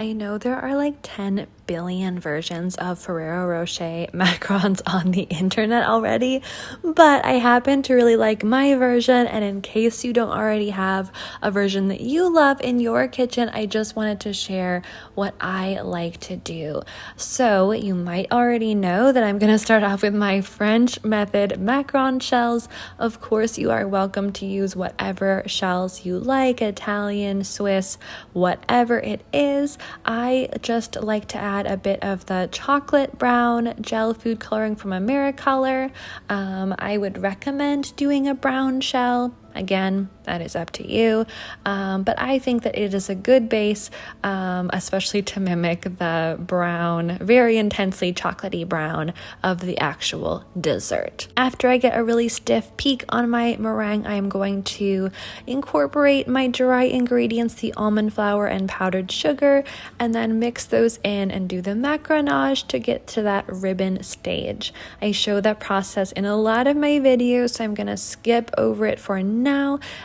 I know there are like 10 billion versions of Ferrero Rocher macarons on the internet already, but I happen to really like my version, and in case you don't already have a version that you love in your kitchen, I just wanted to share what I like to do. So you might already know that I'm going to start off with my French method macaron shells. Of course, you are welcome to use whatever shells you like, Italian, Swiss, whatever it is. I just like to add a bit of the chocolate brown gel food coloring from Americolor. I would recommend doing a brown shell. Again, that is up to you, but I think that it is a good base, especially to mimic the brown, very intensely chocolatey brown of the actual dessert. After I get a really stiff peak on my meringue, I am going to incorporate my dry ingredients, the almond flour and powdered sugar, and then mix those in and do the macaronage to get to that ribbon stage. I show that process in a lot of my videos, so I'm going to skip over it for now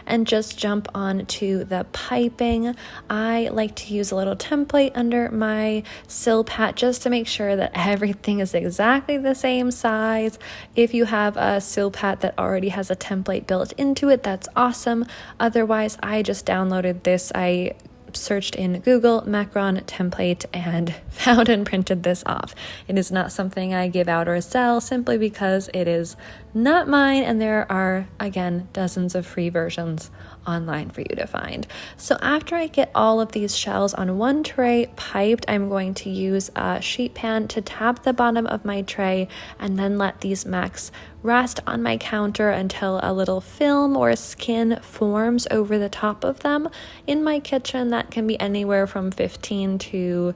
and just jump on to the piping. I like to use a little template under my silpat just to make sure that everything is exactly the same size. If you have a silpat that already has a template built into it, that's awesome. Otherwise, I just downloaded this. I searched in Google macaron template and found and printed this off. It is not something I give out or sell simply because it is not mine, and there are, again, dozens of free versions online for you to find. So after I get all of these shells on one tray piped, I'm going to use a sheet pan to tap the bottom of my tray and then let these macs rest on my counter until a little film or skin forms over the top of them. In my kitchen, that can be anywhere from 15 to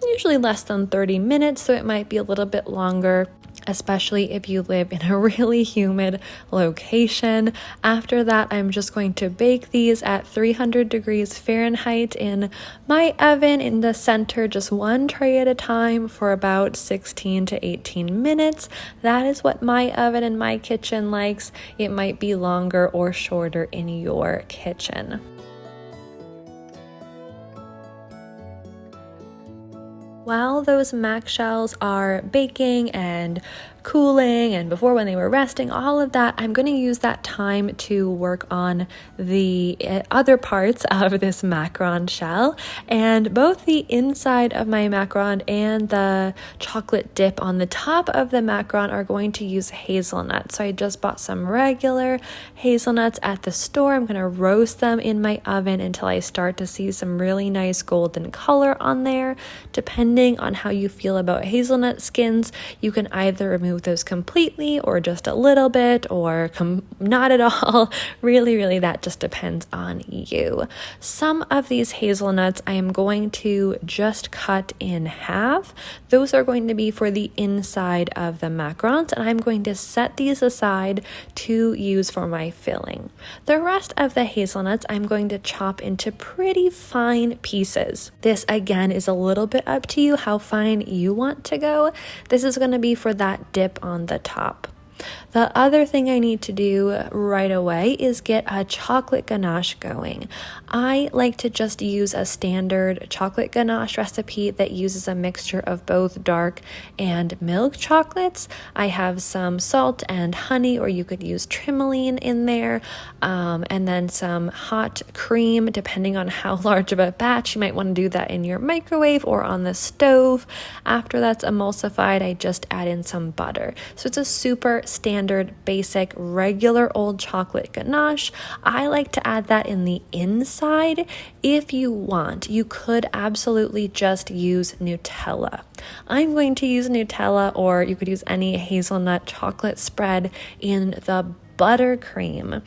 usually less than 30 minutes, so it might be a little bit longer, especially if you live in a really humid location. After that, I'm just going to bake these at 300 degrees Fahrenheit in my oven in the center, just one tray at a time, for about 16 to 18 minutes. That is what my oven in my kitchen likes. It might be longer or shorter in your kitchen. While those mac shells are baking and cooling and before when they were resting, all of that, I'm going to use that time to work on the other parts of this macaron shell. And both the inside of my macaron and the chocolate dip on the top of the macaron are going to use hazelnut. So I just bought some regular hazelnuts at the store. I'm going to roast them in my oven until I start to see some really nice golden color on there. Depending on how you feel about hazelnut skins, you can either remove those completely or just a little bit or not at all. Really, that just depends on you. Some of these hazelnuts I am going to just cut in half. Those are going to be for the inside of the macarons, and I'm going to set these aside to use for my filling. The rest of the hazelnuts I'm going to chop into pretty fine pieces. This again is a little bit up to you how fine you want to go. This is going to be for that dip on the top. The other thing I need to do right away is get a chocolate ganache going. I like to just use a standard chocolate ganache recipe that uses a mixture of both dark and milk chocolates. I have some salt and honey, or you could use trimoline in there, and then some hot cream. Depending on how large of a batch, you might want to do that in your microwave or on the stove. After that's emulsified, I just add in some butter. So it's a super standard, basic, regular old chocolate ganache. I like to add that in the inside. If you want, you could absolutely just use Nutella. I'm going to use Nutella, or you could use any hazelnut chocolate spread in the buttercream.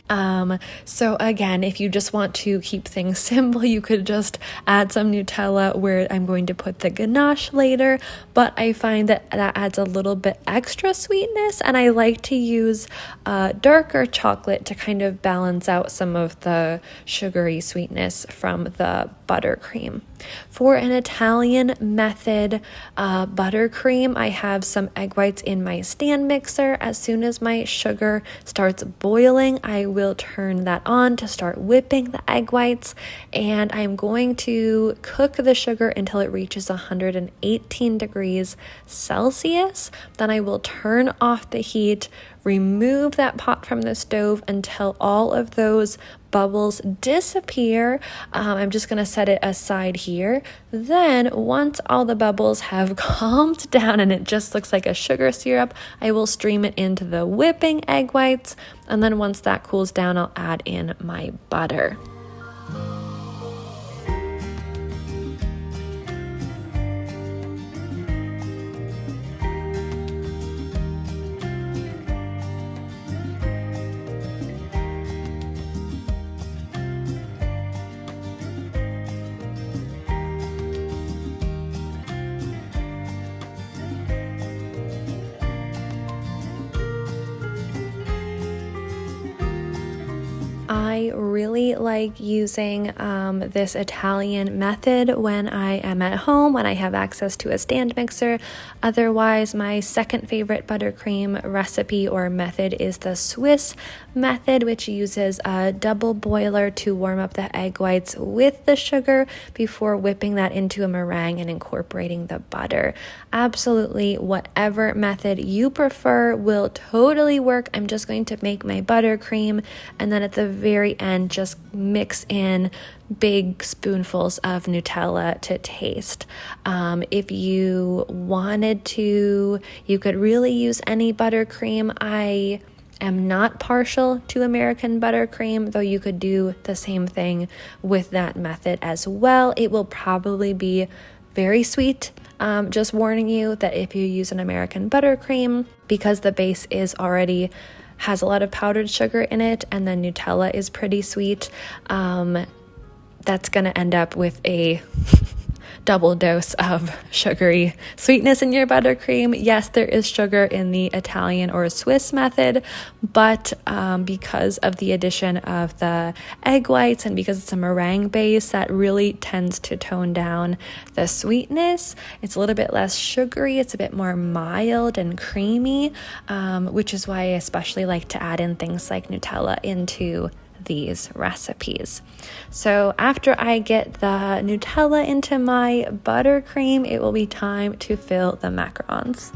So again, if you just want to keep things simple, you could just add some Nutella where I'm going to put the ganache later, but I find that adds a little bit extra sweetness, and I like to use darker chocolate to kind of balance out some of the sugary sweetness from the buttercream. For an Italian method buttercream, I have some egg whites in my stand mixer. As soon as my sugar starts boiling, I will turn that on to start whipping the egg whites, and I'm going to cook the sugar until it reaches 118 degrees Celsius. Then I will turn off the heat, remove that pot from the stove until all of those bubbles disappear. I'm just going to set it aside here. Then once all the bubbles have calmed down and it just looks like a sugar syrup, I will stream it into the whipping egg whites. And then once that cools down, I'll add in my butter. I really like using this Italian method when I am at home, when I have access to a stand mixer. Otherwise, my second favorite buttercream recipe or method is the Swiss method, which uses a double boiler to warm up the egg whites with the sugar before whipping that into a meringue and incorporating the butter. Absolutely, whatever method you prefer will totally work. I'm just going to make my buttercream, and then at the very end, just mix in big spoonfuls of Nutella to taste. If you wanted to, you could really use any buttercream. I am not partial to American buttercream, though you could do the same thing with that method as well. It will probably be very sweet. Just warning you that if you use an American buttercream, because the base has a lot of powdered sugar in it, and then Nutella is pretty sweet, that's going to end up with a double dose of sugary sweetness in your buttercream. Yes, there is sugar in the Italian or Swiss method, but because of the addition of the egg whites and because it's a meringue base, that really tends to tone down the sweetness. It's a little bit less sugary. It's a bit more mild and creamy, which is why I especially like to add in things like Nutella into these recipes. So after I get the Nutella into my buttercream, it will be time to fill the macarons.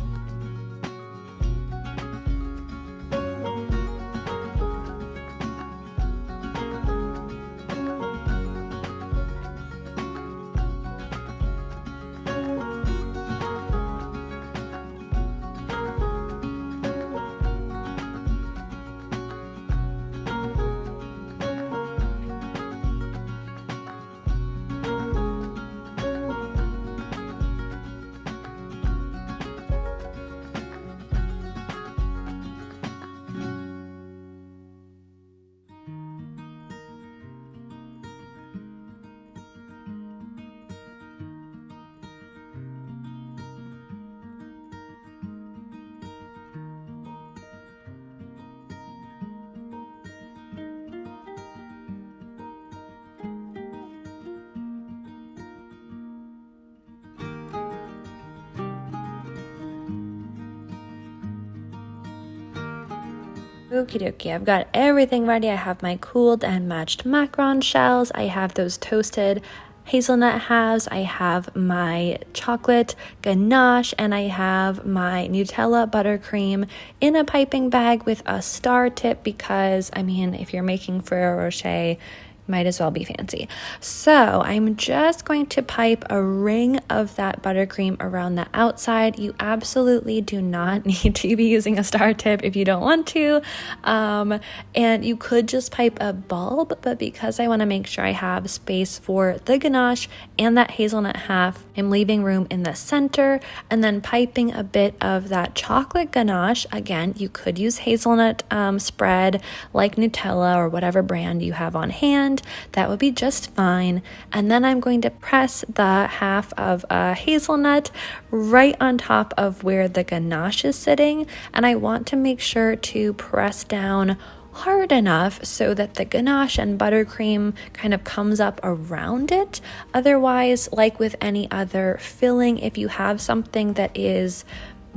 Okie dokie, I've got everything ready. I have my cooled and matched macaron shells. I have those toasted hazelnut halves. I have my chocolate ganache, and I have my Nutella buttercream in a piping bag with a star tip because, I mean, if you're making Ferrero Rocher, might as well be fancy. So I'm just going to pipe a ring of that buttercream around the outside. You absolutely do not need to be using a star tip if you don't want to. And you could just pipe a bulb, but because I want to make sure I have space for the ganache and that hazelnut half, I'm leaving room in the center and then piping a bit of that chocolate ganache. Again, you could use hazelnut spread like Nutella or whatever brand you have on hand. That would be just fine. And then I'm going to press the half of a hazelnut right on top of where the ganache is sitting. And I want to make sure to press down hard enough so that the ganache and buttercream kind of comes up around it. Otherwise, like with any other filling, if you have something that is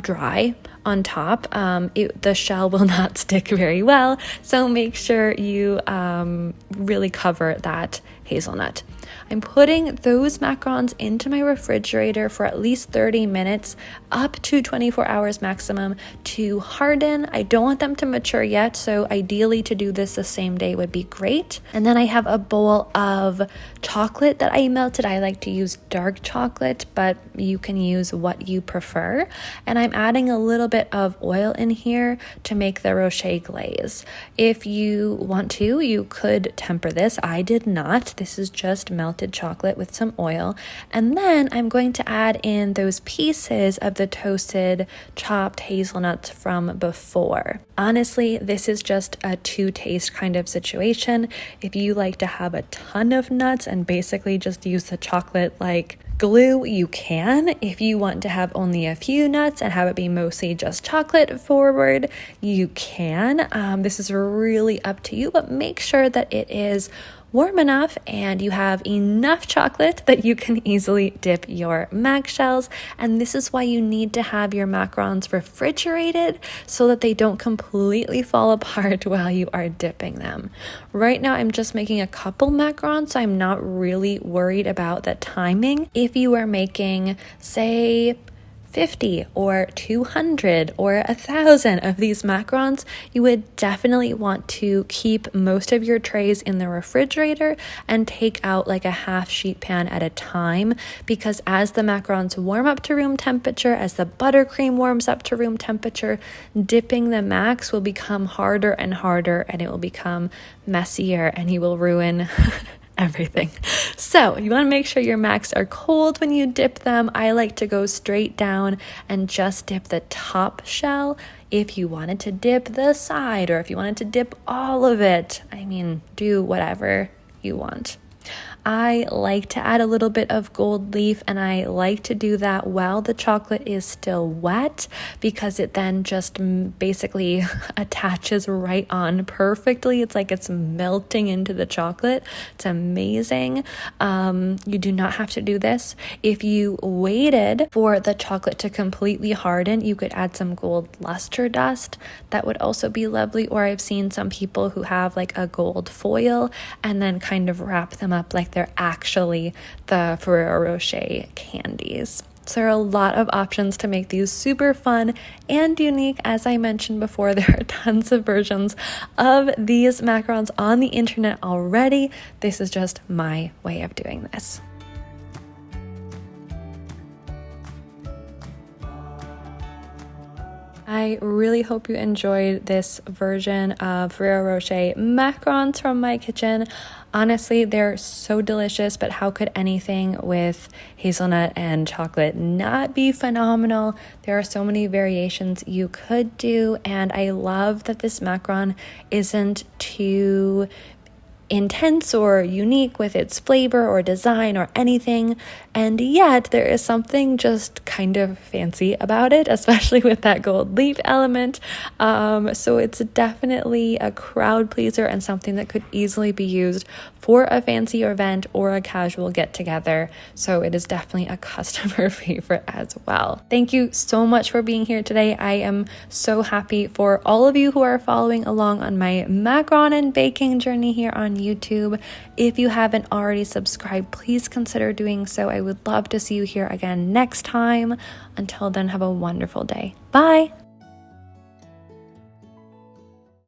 dry on top, the shell will not stick very well. So make sure you really cover that hazelnut. I'm putting those macarons into my refrigerator for at least 30 minutes, up to 24 hours maximum, to harden. I don't want them to mature yet, so ideally to do this the same day would be great. And then I have a bowl of chocolate that I melted. I like to use dark chocolate, but you can use what you prefer. And I'm adding a little bit of oil in here to make the Rocher Glaze. If you want to, you could temper this. I did not. This is just melted chocolate with some oil. And then I'm going to add in those pieces of the toasted chopped hazelnuts from before. Honestly, this is just a two-taste kind of situation. If you like to have a ton of nuts and basically just use the chocolate like glue, you can. If you want to have only a few nuts and have it be mostly just chocolate forward, you can. This is really up to you, but make sure that it is warm enough and you have enough chocolate that you can easily dip your mac shells. And this is why you need to have your macarons refrigerated so that they don't completely fall apart while you are dipping them. Right now I'm just making a couple macarons, so I'm not really worried about the timing. If you are making, say, 50 or 200 or 1,000 of these macarons, you would definitely want to keep most of your trays in the refrigerator and take out like a half sheet pan at a time, because as the macarons warm up to room temperature, as the buttercream warms up to room temperature, dipping the macs will become harder and harder, and it will become messier, and you will ruin everything. So you want to make sure your macs are cold when you dip them. I like to go straight down and just dip the top shell. If you wanted to dip the side, or if you wanted to dip all of it, I mean, do whatever you want. I like to add a little bit of gold leaf, and I like to do that while the chocolate is still wet, because it then just basically attaches right on perfectly. It's like it's melting into the chocolate. It's amazing. You do not have to do this. If you waited for the chocolate to completely harden, you could add some gold luster dust. That would also be lovely. Or I've seen some people who have like a gold foil and then kind of wrap them up like they're actually the Ferrero Rocher candies. So there are a lot of options to make these super fun and unique. As I mentioned before, there are tons of versions of these macarons on the internet already. This is just my way of doing this. I really hope you enjoyed this version of Ferrero Rocher macarons from my kitchen. Honestly, they're so delicious, but how could anything with hazelnut and chocolate not be phenomenal? There are so many variations you could do, and I love that this macaron isn't too intense or unique with its flavor or design or anything, and yet there is something just kind of fancy about it, especially with that gold leaf element. So it's definitely a crowd pleaser and something that could easily be used for a fancy event or a casual get together. So it is definitely a customer favorite as well. Thank you so much for being here today. I am so happy for all of you who are following along on my macaron and baking journey here on YouTube. If you haven't already subscribed, please consider doing so. I would love to see you here again next time. Until then, have a wonderful day. Bye.